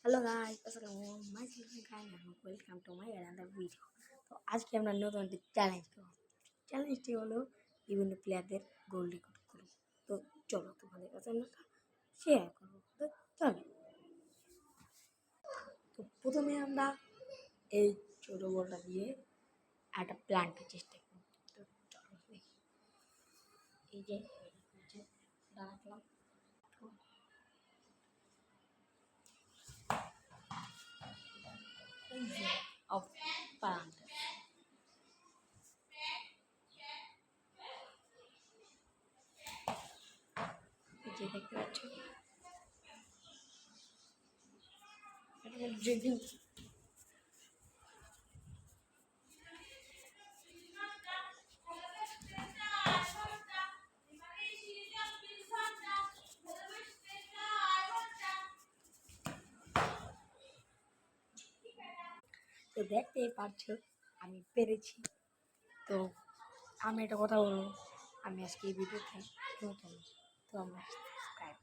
Hello guys, আসসালামু আলাইকুম, welcome to my another video. তো আজকে আমরা নতুন একটি চ্যালেঞ্জ করব। চ্যালেঞ্জটি হলো বিভিন্ন প্লেয়ারদের গোল রেকর্ড করব। তো চলো তোমাদের কাছে আমরা শেয়ার করবো। তো চলো, তো প্রথমে আমরা এই ছোটো বলটা দিয়ে একটা প্ল্যান্টের চেষ্টা করব। তো চলো দেখি, এই যে রাখলাম, এই যে অফ প্ল্যান্ট, এই যে দেখতে পাচ্ছ এটা ড্রিভিং। তো দেখতেই পারছো আমি পেরেছি। তো আমি একটা কথা বলবো, আমি আজকে এই ভিডিওতে নতুন, তো আমরা সাবস্ক্রাইব